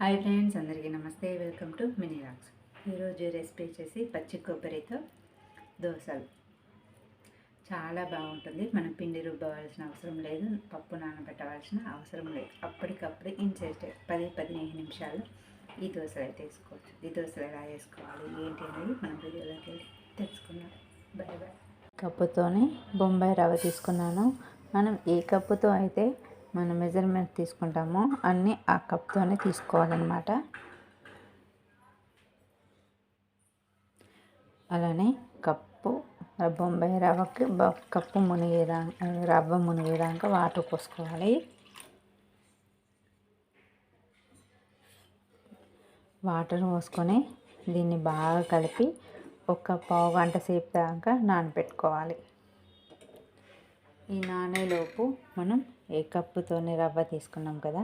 Hi friends, అందరికీ నమస్తే. Welcome to Mini Rocks. ఈరోజు రెసిపీ వచ్చేసి పచ్చి కొబ్బరితో దోశలు. చాలా బాగుంటుంది. మనం పిండి రుబ్బవలసిన అవసరం లేదు, పప్పు నానబెట్టవలసిన అవసరం లేదు. అప్పటికప్పుడు ఇన్స్టెంట్ 10-15 నిమిషాలు ఈ దోశలు అయితే వేసుకోవచ్చు. ఈ దోశలు ఎలా వేసుకోవాలి ఏంటి అనేది మనం వీడియోలోకి వెళ్ళి తెలుసుకుందాం. Bye bye. కప్పుతోనే బొంబాయి రవ్వ తీసుకున్నాను. మనం ఏ కప్పుతో అయితే మనం మెజర్మెంట్ తీసుకుంటామో అన్నీ ఆ కప్తోనే తీసుకోవాలన్నమాట. అలానే కప్పు బొంబాయి రవ్వకి కప్పు రవ్వ మునిగేదాకా వాటర్ పోసుకోవాలి. వాటర్ పోసుకొని దీన్ని బాగా కలిపి ఒక పావు గంట సేపు దాకా నానబెట్టుకోవాలి. ఈ నానేలోపు మనం ఏ కప్పుతోనే రవ్వ తీసుకున్నాం కదా,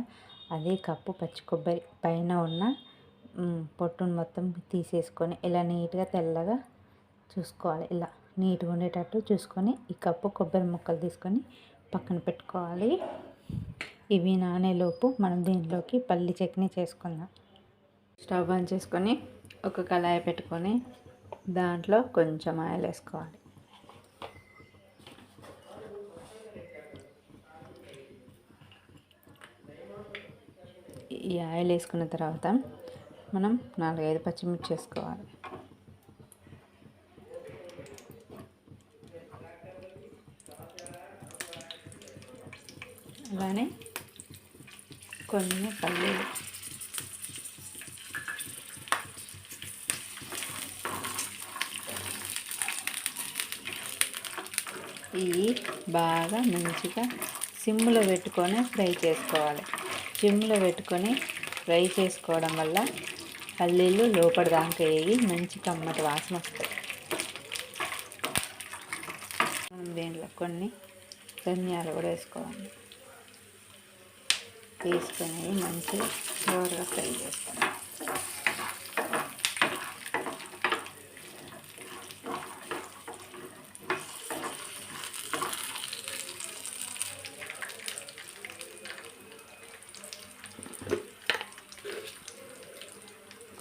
అదే కప్పు పచ్చి కొబ్బరి పైన ఉన్న పొట్టును మొత్తం తీసేసుకొని ఇలా నీట్గా తెల్లగా చూసుకోవాలి. ఇలా నీట్గా ఉండేటట్టు చూసుకొని ఈ కప్పు కొబ్బరి ముక్కలు తీసుకొని పక్కన పెట్టుకోవాలి. ఇవి నానేలోపు మనం దీంట్లోకి పల్లి చట్నీ చేసుకుందాం. స్టవ్ ఆన్ చేసుకొని ఒక కళాయి పెట్టుకొని దాంట్లో కొంచెం ఆయిల్ వేసుకోవాలి. ఈ ఆయిల్ వేసుకున్న తర్వాత మనం 4-5 పచ్చిమిర్చి వేసుకోవాలి. అలానే కొన్ని పల్లీలు, ఇవి బాగా మంచిగా సిమ్లో పెట్టుకొని ఫ్రై చేసుకోవాలి. సిమ్లో పెట్టుకొని ఫ్రై చేసుకోవడం వల్ల పల్లీలు లోపల దాకా వేగి మంచి కమ్మటి వాసన వస్తాయి. దీంట్లో కొన్ని ధనియాలు కూడా వేసుకోవాలి. వేసుకొని మంచిగా దోరగా ఫ్రై చేసుకోవాలి.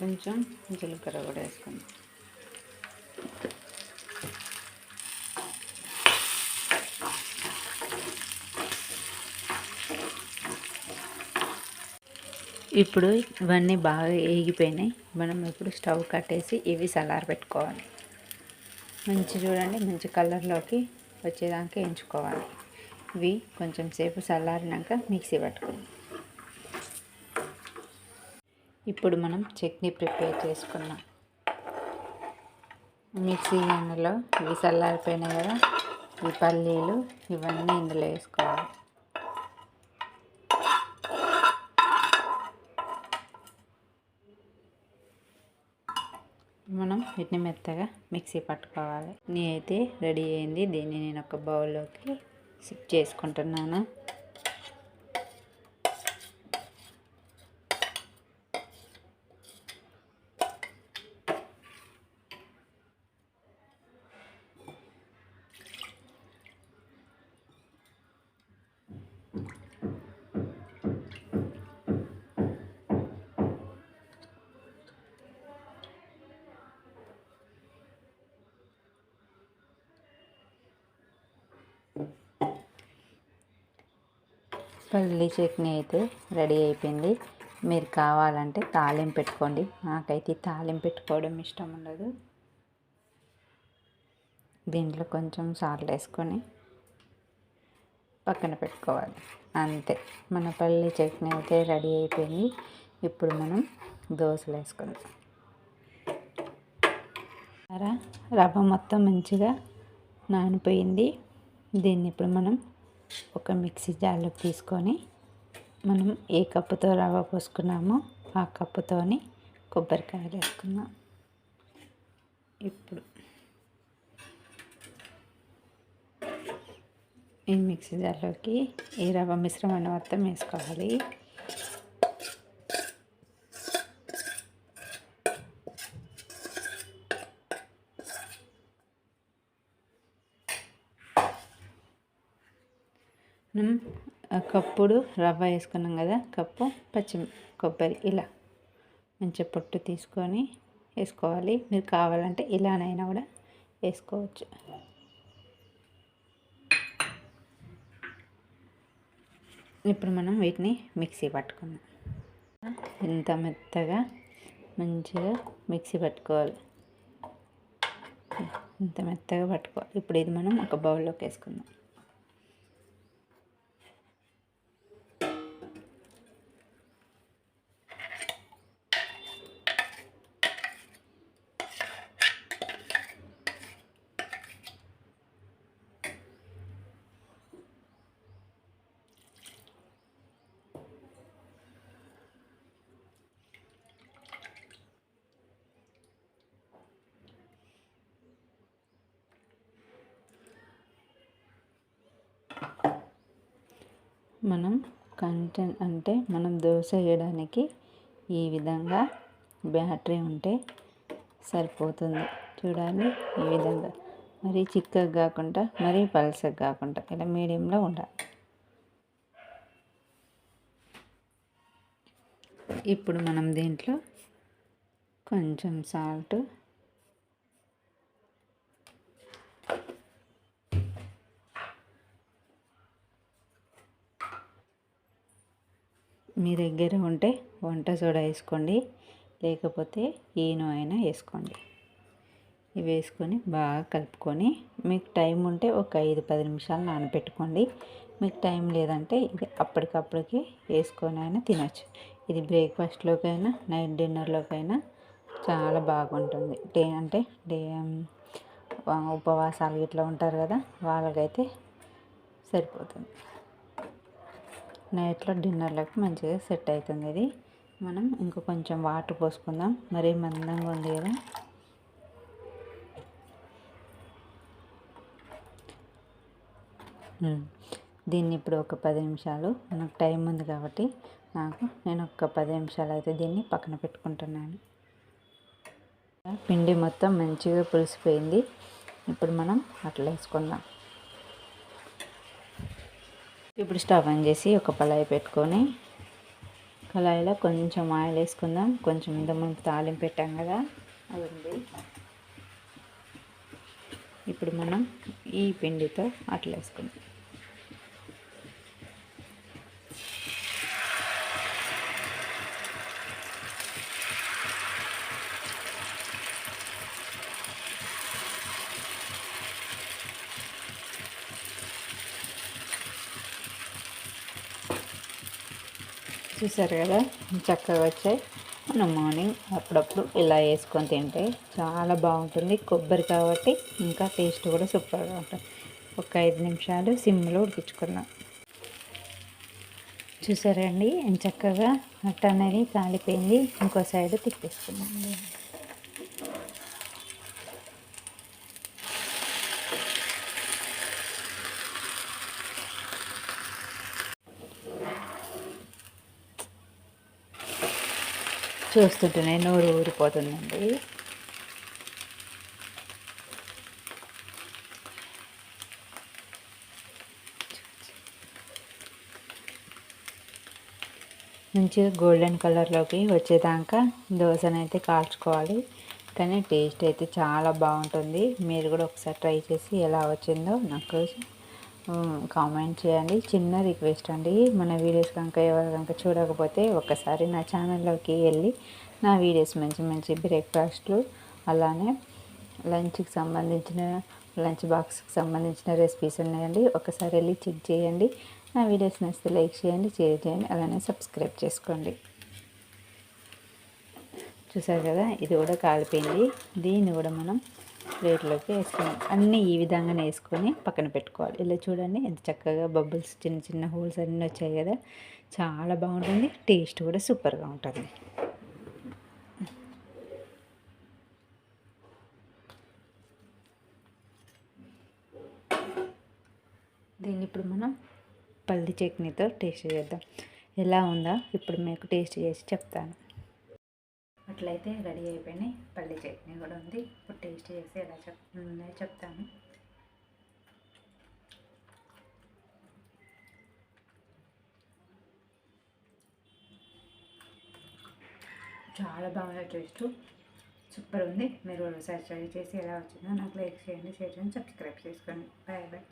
కొంచెం జీలకర్ర కూడా వేసుకుందాం. ఇప్పుడు ఇవన్నీ బాగా వేగిపోయినాయి. మనం ఇప్పుడు స్టవ్ కట్టేసి ఇవి చల్లారబెట్టుకోవాలి. చూడండి, మంచి కలర్లోకి వచ్చేదాకా వేయించుకోవాలి. ఇవి కొంచెం సేపు చల్లారినాక మిక్సీ పట్టుకోవాలి. ఇప్పుడు మనం చట్నీ ప్రిపేర్ చేసుకున్నాం. మిక్సీ గిన్నెలో ఇవి చల్లారిపోయినాయి కదా, ఈ పల్లీలు ఇవన్నీ ఇందులో వేసుకోవాలి. మనం వీటిని మెత్తగా మిక్సీ పట్టుకోవాలి. నేనైతే రెడీ అయింది. దీన్ని నేను ఒక బౌల్లోకి సిప్ చేసుకుంటున్నాను. పల్లి చట్నీ అయితే రెడీ అయిపోయింది. మీరు కావాలంటే తాలింపు పెట్టుకోండి. నాకైతే తాలింపు పెట్టుకోవడం ఇష్టం ఉండదు. దీంట్లో కొంచెం సాల్ట్ వేసుకొని పక్కన పెట్టుకోవాలి. అంతే, మన పల్లి చట్నీ అయితే రెడీ అయిపోయింది. ఇప్పుడు మనం దోశలు వేసుకుందాం. రవ్వ మొత్తం మంచిగా నానిపోయింది. దీన్ని ఇప్పుడు మనం ఒక మిక్సీ జార్లోకి తీసుకొని మనం ఏ కప్పుతో రవ్వ పోసుకున్నామో ఆ కప్పుతోని కొబ్బరికాయలు వేసుకున్నాం. ఇప్పుడు ఈ మిక్సీ జార్లోకి ఈ రవ్వ మిశ్రమాన్ని మొత్తం వేసుకోవాలి. కప్పుడు రవ్వ వేసుకున్నాం కదా, కప్పు పచ్చి కొబ్బరి ఇలా మంచిగా పొట్టు తీసుకొని వేసుకోవాలి. మీరు కావాలంటే ఇలానైనా కూడా వేసుకోవచ్చు. ఇప్పుడు మనం వీటిని మిక్సీ పట్టుకుందాం. ఇంత మెత్తగా మంచిగా మిక్సీ పట్టుకోవాలి. ఇంత మెత్తగా పట్టుకోవాలి. ఇప్పుడు ఇది మనం ఒక బౌల్లోకి వేసుకుందాం. మనం కంటెంట్ అంటే మనం దోశ వేయడానికి ఈ విధంగా బ్యాటరీ ఉంటే సరిపోతుంది. చూడండి, ఈ విధంగా మరీ చిక్కగా కాకుండా మరీ పలసగా కాకుండా ఇలా మీడియంలో ఉండాలి. ఇప్పుడు మనం దీంట్లో కొంచెం సాల్ట్, మీ దగ్గర ఉంటే వంట సోడా వేసుకోండి, లేకపోతే ఈనో అయినా వేసుకోండి. ఇవి వేసుకొని బాగా కలుపుకొని, మీకు టైం ఉంటే ఒక 5-10 నిమిషాలు నానబెట్టుకోండి. మీకు టైం లేదంటే ఇది అప్పటికప్పటికి వేసుకొని అయినా తినచ్చు. ఇది బ్రేక్ఫాస్ట్లోకైనా నైట్ డిన్నర్లోకైనా చాలా బాగుంటుంది. ఉపవాసాలు ఇట్లా ఉంటారు కదా, వాళ్ళకైతే సరిపోతుంది. నైట్లో డిన్నర్లకు మంచిగా సెట్ అవుతుంది. ఇది మనం ఇంకా కొంచెం వాటర్ పోసుకుందాం. మరీ మందంగా ఉంది కదా. దీన్ని ఇప్పుడు ఒక 10 నిమిషాలు, మనకు టైం ఉంది కాబట్టి నేను ఒక 10 నిమిషాలు అయితే దీన్ని పక్కన పెట్టుకుంటున్నాను. పిండి మొత్తం మంచిగా పులిసిపోయింది. ఇప్పుడు మనం అట్లా వేసుకుందాం. ఇప్పుడు స్టవ్ ఆన్ చేసి ఒక కళాయి పెట్టుకొని, కళాయిలో కొంచెం ఆయిల్ వేసుకుందాం. కొంచెం మనం తాలింపు పెట్టాం కదా, అది ఉంది. ఇప్పుడు మనం ఈ పిండితో అట్లా వేసుకుందాం. చూసారు కదా, చక్కగా వచ్చాయి. మనం మార్నింగ్ అప్పుడప్పుడు ఇలా వేసుకొని తింటే చాలా బాగుంటుంది. కొబ్బరి కాబట్టి ఇంకా టేస్ట్ కూడా సూపర్గా ఉంటుంది. ఒక 5 నిమిషాలు సిమ్లో ఉడికించుకుందాం. చూసారండి, చక్కగా అట్ట అనేది కాలిపోయింది. ఇంకో సైడ్ తిప్పేసుకుందాం. చూస్తుంటేనే నోరు ఊరిపోతుందండి. మంచిగా గోల్డెన్ కలర్లోకి వచ్చేదాకా దోశనైతే కాల్చుకోవాలి. కానీ టేస్ట్ అయితే చాలా బాగుంటుంది. మీరు కూడా ఒకసారి ట్రై చేసి ఎలా వచ్చిందో నాకు కామెంట్ చేయండి. చిన్న రిక్వెస్ట్ అండి, మన వీడియోస్ ఎవరు కనుక చూడకపోతే ఒక్కసారి నా ఛానల్లోకి వెళ్ళి నా వీడియోస్ మంచి మంచి బ్రేక్ఫాస్ట్లు, అలానే లంచ్ బాక్స్కి సంబంధించిన రెసిపీస్ ఉన్నాయండి. ఒకసారి వెళ్ళి చెక్ చేయండి. నా వీడియోస్ నచ్చితే లైక్ చేయండి, షేర్ చేయండి, అలానే సబ్స్క్రైబ్ చేసుకోండి. చూసారు కదా, ఇది కూడా కాలిపోయింది. దీన్ని కూడా మనం ప్లేట్లోకి వేసుకున్నాం. అన్నీ ఈ విధంగానే వేసుకొని పక్కన పెట్టుకోవాలి. ఇలా చూడండి, ఎంత చక్కగా బబుల్స్, చిన్న చిన్న హోల్స్ అన్నీ వచ్చాయి కదా. చాలా బాగుంటుంది. టేస్ట్ కూడా సూపర్గా ఉంటుంది. దీన్ని ఇప్పుడు మనం పల్లి చట్నీతో టేస్ట్ చేద్దాం. ఎలా ఉందా ఇప్పుడు మీకు టేస్ట్ చేసి చెప్తాను. అట్లయితే రెడీ అయిపోయినాయి. పల్లి చట్నీ కూడా ఉంది. ఇప్పుడు టేస్ట్ చేసి ఎలా చెప్తాను. చాలా బాగా టేస్ట్ సూపర్ ఉంది. మీరు ఒకసారి ట్రై చేసి ఎలా వచ్చిందో నాకు లైక్ చేయండి, షేర్ చేయండి, సబ్స్క్రైబ్ చేసుకోండి. Bye bye.